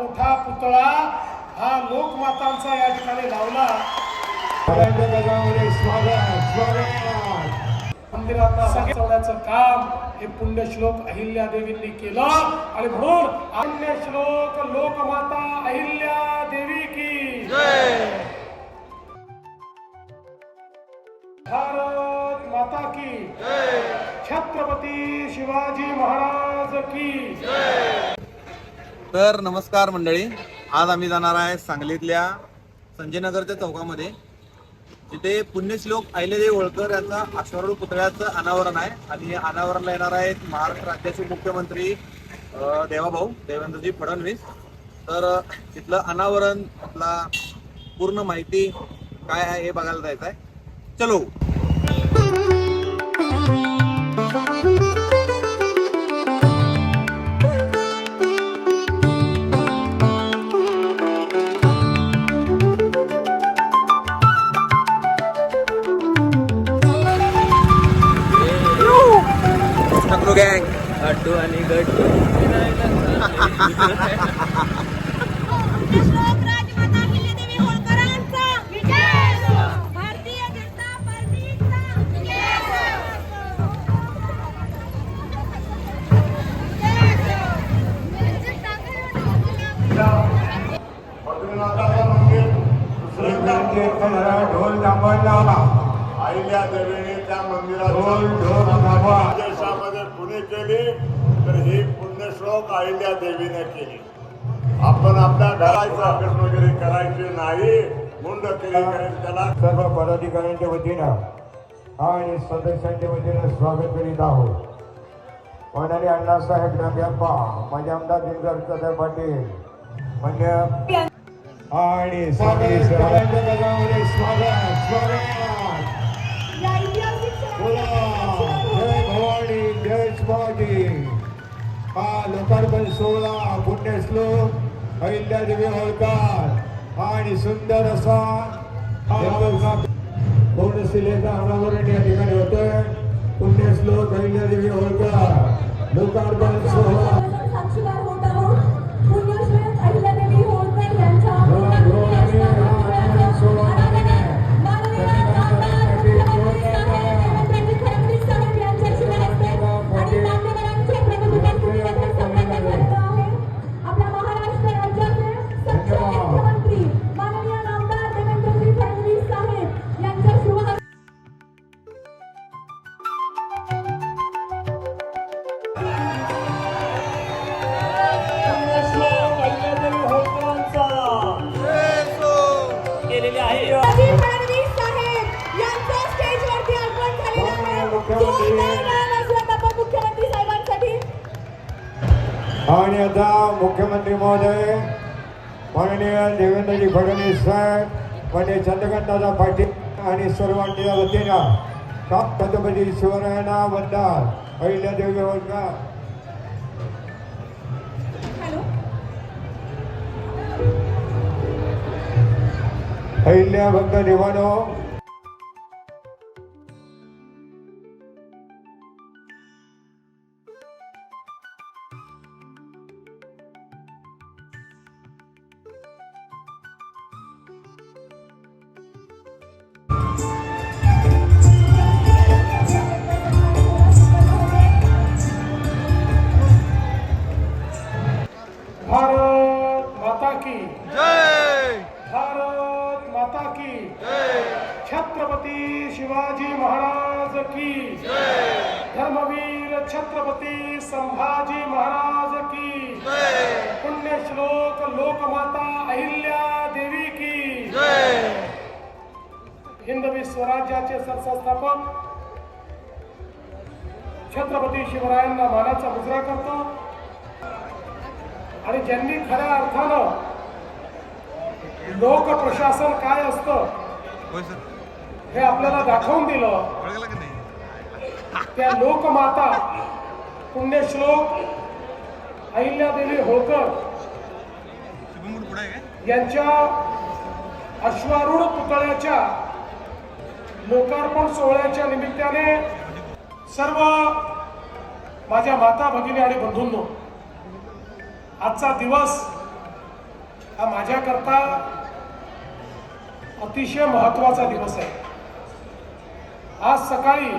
मोठा पुतळा हा लोकमातांचा या ठिकाणी लावला। मंदिरात सजवण्याचं काम हे पुण्यश्लोक अहिल्या देवींनी केलं आणि म्हणून पुण्यश्लोक लोकमाता अहिल्या देवी की जय। भारत माता की जय। छत्रपती शिवाजी महाराज की जय। तर नमस्कार मंडळी, आज आम्ही जाणार आहे सांगलीतल्या संजयनगरच्या चौकामध्ये, जिथे पुण्यश्लोक अहिल्यादेवी होळकर यांचा अश्वारूढ पुतळ्याचं अनावरण आहे। आणि अनावरणला येणार आहेत महाराष्ट्र राज्याचे मुख्यमंत्री देवाभाऊ देवेंद्रजी फडणवीस। तर तिथलं अनावरण, आपला पूर्ण माहिती काय आहे हे बघायला जायचं आहे। चलो। गँग गट्टू आणि गट्टू राजमाता अहिल्यादेवी होळकरांचा विजय असो। भारतीय जनता पार्टीचा विजय असो। ढोल थांबवला अहिल्या देवीने त्या मंदिरात देशामध्ये पुणे केली, तर ही पुण्यश्लोक अहिल्या देवीने केली। आपण आपल्या घराचं अभ्यास वगैरे करायचे नाही, मुंड केली करेल त्याला सर्व पदाधिकाऱ्यांच्या वतीनं आणि सदस्यांच्या वतीनं स्वागत करीत आहोत। होणारे अण्णासाहेब नागप्पा, माझे आमदार दिनकर पाटील म्हणजे आणि स्वागत स्वागत स्वागत। जय भवानी जय शिवाजी हा लोकार्पण सोहळा पुण्यश्लोक अहिल्यादेवी होळकर आणि सुंदर असा पूर्णशिलेचा अनावरण या ठिकाणी होतोय। पुण्यश्लोक अहिल्यादेवी होळकर लोकार्पण सोहळा साक्षीदार होत आहोत। पुण्यश्लोक अहिल्यादेवी होळकर यांच्या आणि आता मुख्यमंत्री महोदय माननीय देवेंद्रजी फडणवीस साहेब, म्हणजे चंद्रकांतदादा पाटील आणि सर्वांच्या वतीनं छत्रपती शिवरायांना वंदन। अहिल्यादेवी होळकर अहिल्या भक्त देवानो भारत माता की जय। भारत माता की जय। छत्रपती शिवाजी महाराज की जय। धर्मवीर छत्रपती संभाजी महाराज की जय। पुण्यश्लोक लोकमाता अहिल्या देवी की जय। हिंदवी स्वराज्याचे सरसंस्थापक छत्रपती शिवरायांना मानाचा मुजरा करतो आणि ज्यांनी खऱ्या अर्थानं लोक प्रशासन काय असतं हे आपल्याला दाखवून दिलं, त्या लोकमाता पुण्यश्लोक अहिल्यादेवी होळकर यांच्या अश्वारूढ पुतळ्याच्या लोकार्पण सोहळ्याच्या निमित्ताने सर्व माझ्या माता भगिनी आणि बंधूंनो, आजचा दिवस हा माझ्याकरता अतिशय महत्वाचा दिवस आहे. आज सकाळी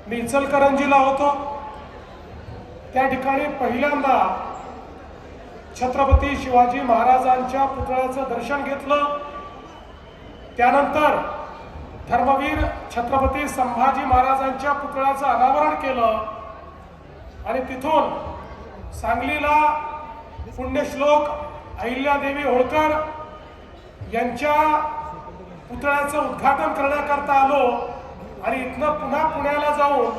मी इचलकरंजीला होतो. त्या ठिकाणी पहिल्यांदा छत्रपती शिवाजी महाराजांच्या पुतळ्याचं दर्शन घेतलं. त्यानंतर धर्मवीर छत्रपती संभाजी महाराजांच्या पुतळ्याचं अनावरण केलं आणि तिथून सांगलीला पुण्यश्लोक अहिल्यादेवी होळकर यांच्या पुतळ्याचं उद्घाटन करण्याकरता आलो आणि इथनं पुन्हा पुण्याला जाऊन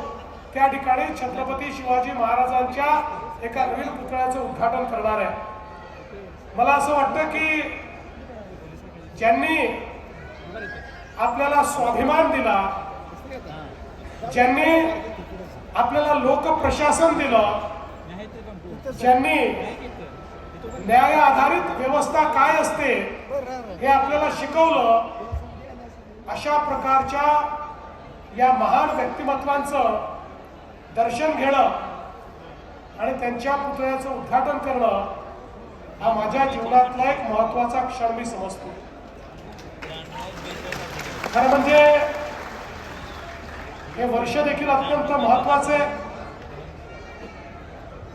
त्या ठिकाणी छत्रपती शिवाजी महाराजांच्या एका नवीन पुतळ्याचं उद्घाटन करणार आहे. मला असं वाटतं की ज्यांनी आपल्याला स्वाभिमान दिला, ज्यांनी आपल्याला लोकप्रशासन दिलं, ज्यांनी न्याय आधारित व्यवस्था काय असते हे आपल्याला शिकवलं, अशा प्रकारच्या या महान व्यक्तिमत्वांचं दर्शन घेणं आणि त्यांच्या पुतळ्याचं उद्घाटन करणं हा माझ्या जीवनातला एक महत्वाचा क्षण मी समजतो. खरं म्हणजे हे वर्ष देखील अत्यंत महत्वाचे.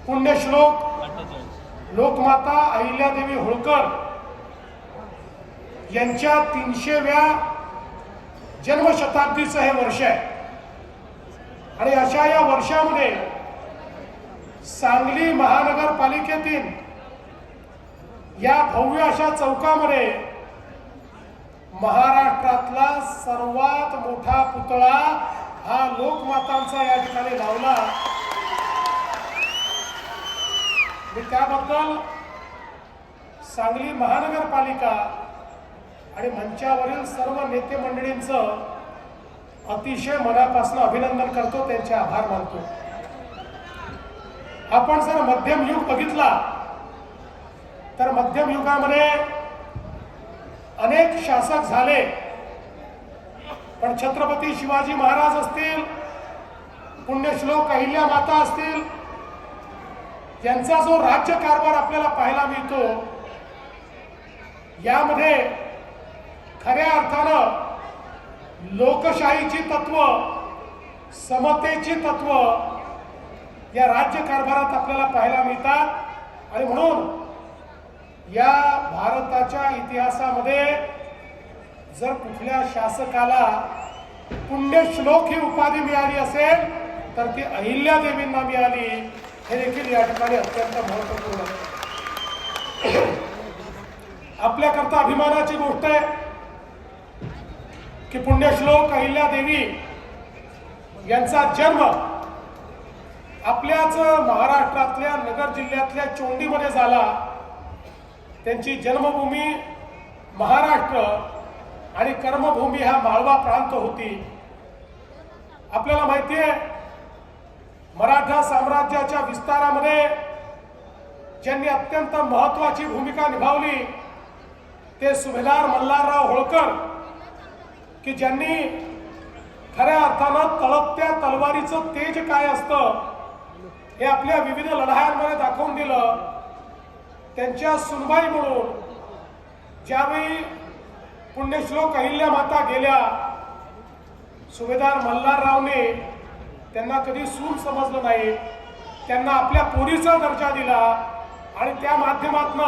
पुण्यश्लोक लोकमाता अहिल्यादेवी होळकर यांच्या 300व्या जन्मशताब्दीचं हे वर्ष आहे आणि अशा या वर्षामध्ये सांगली महानगरपालिकेतील या भव्य अशा चौकामध्ये महाराष्ट्रातला सर्वात मोठा पुतळा हा लोकमातांचा या ठिकाणी लावला. मी त्याबद्दल सांगली महानगरपालिका आणि मंचावरील सर्व नेते मंडळींचं अतिशय मनापासून अभिनंदन करतो, त्यांचे आभार मानतो. आपण जर मध्यम युग बघितला तर मध्यम युगामध्ये अनेक शासक झाले, पण छत्रपती शिवाजी महाराज असतील, पुण्यश्लोक अहिल्या माता असतील, यांचा जो राज्यकारभार आपल्याला पाहायला मिळतो यामध्ये खऱ्या अर्थानं लोकशाहीची तत्व, समतेची तत्व या राज्यकारभारात आपल्याला पाहायला मिळतात आणि म्हणून या भारताच्या इतिहासामध्ये जर कुठल्या शासकाला पुण्यश्लोक ही उपाधी मिळाली असेल तर ती अहिल्यादेवींना मिळाली. हे देखील या ठिकाणी अत्यंत महत्त्वपूर्ण आहे. आपल्याकरता अभिमानाची गोष्ट आहे की पुण्यश्लोक अहिल्यादेवी यांचा जन्म आपल्याच महाराष्ट्रातल्या नगर जिल्ह्यातल्या चोंडीमध्ये झाला. त्यांची जन्मभूमी महाराष्ट्र आणि कर्मभूमी हा माळवा प्रांत होती. आपल्याला माहिती आहे मराठा साम्राज्याच्या विस्तारामध्ये ज्यांनी अत्यंत महत्वाची भूमिका निभावली ते सुभेदार मल्हारराव होळकर, की ज्यांनी खऱ्या अर्थानं तळपत्या तलवारीचं तेज काय असतं हे आपल्या विविध लढायांमध्ये दाखवून दिलं. त्यांच्या सुनबाई म्हणून ज्यावेळी पुण्यश्लोक अहिल्या माता गेल्या, सुभेदार मल्हाररावने त्यांना कधी सून समजलं नाही, त्यांना आपल्या पोरीचा दर्जा दिला आणि त्या माध्यमातून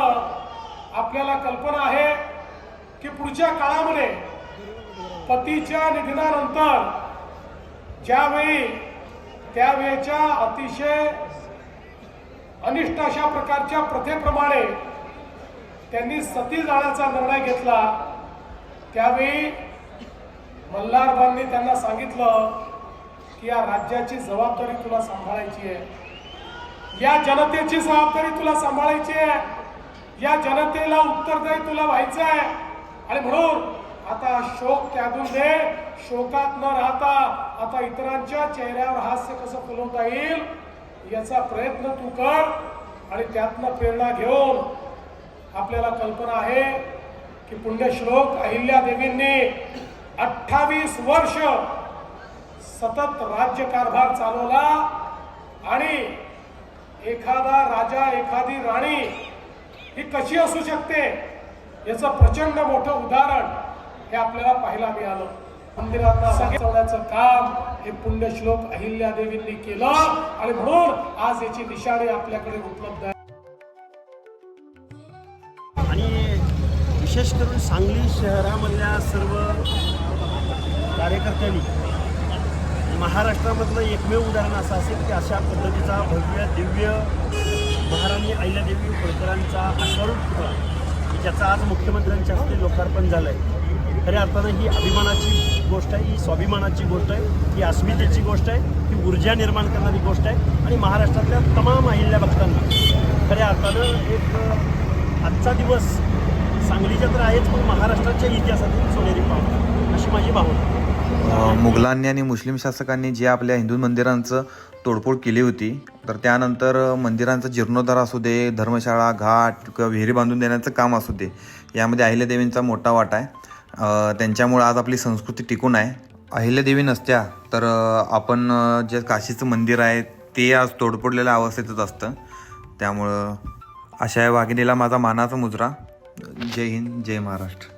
आपल्याला कल्पना आहे की पुढच्या काळामध्ये पतीच्या निधनानंतर ज्यावेळी त्यावेळेच्या अतिशय अनिष्ट अशा प्रकारच्या प्रथेप्रमाणे त्यांनी सती जाण्याचा निर्णय घेतला, त्यावेळी मल्हारबांनी त्यांना सांगितलं की या राज्याची जबाबदारी तुला सांभाळायची आहे, या जनतेची जबाबदारी तुला सांभाळायची आहे, या जनतेला उत्तरदायी तुला व्हायचं आहे आणि म्हणून आता शोक त्यागून दे, शोकात न राहता आता इतरांच्या चेहऱ्यावर हास्य कसं फुलवता येईल याचा प्रयत्न तू कर आणि त्यातनं प्रेरणा घेऊन आपल्याला कल्पना आहे की पुण्यश्लोक अहिल्यादेवींनी 28 वर्ष सतत राज्यकारभार चालवला आणि एखादा राजा एखादी राणी ही कशी असू शकते याचं प्रचंड मोठं उदाहरण हे आपल्याला पाहायला मिळालं. मंदिरांना सजवण्याचं काम हे पुण्यश्लोक अहिल्यादेवींनी केलं आणि म्हणून आज याची निशाणी आपल्याकडे उपलब्ध आहे. आणि विशेष करून सांगली शहरामधल्या सर्व कार्यकर्त्यांनी महाराष्ट्रामधलं एकमेव उदाहरण असं असेल की अशा पद्धतीचा भव्य दिव्य महाराणी अहिल्यादेवी होळकरांचा अश्वारूढ पुतळा की ज्याचा आज मुख्यमंत्र्यांच्या हस्ते लोकार्पण झालं आहे. खऱ्या अर्थानं ही अभिमानाची गोष्ट आहे, ही स्वाभिमानाची गोष्ट आहे, ही अस्मितेची गोष्ट आहे, ही ऊर्जा निर्माण करणारी गोष्ट आहे आणि महाराष्ट्रातल्या तमाम अहिल्या भक्तांना खऱ्या अर्थानं एक आजचा दिवस सांगलीच्या तर आहेच पण महाराष्ट्राच्या इतिहासातील सोनेरी पाव अशी माझी भावना. मुघलांनी आणि मुस्लिम शासकांनी जे आपल्या हिंदू मंदिरांचं तोडफोड केली होती, तर त्यानंतर मंदिरांचा जीर्णोद्धार असू दे, धर्मशाळा, घाट किंवा विहिरी बांधून देण्याचं काम असू दे, यामध्ये अहिल्यादेवींचा मोठा वाटा आहे. त्यांच्यामुळं आज आपली संस्कृती टिकून आहे. अहिल्यादेवी नसत्या तर आपण जे काशीचं मंदिर आहे ते आज तोडफोडलेल्या अवस्थेतच असतं. त्यामुळं अशा या वाघिणीला माझा मानाचा मुजरा. जय हिंद, जय महाराष्ट्र.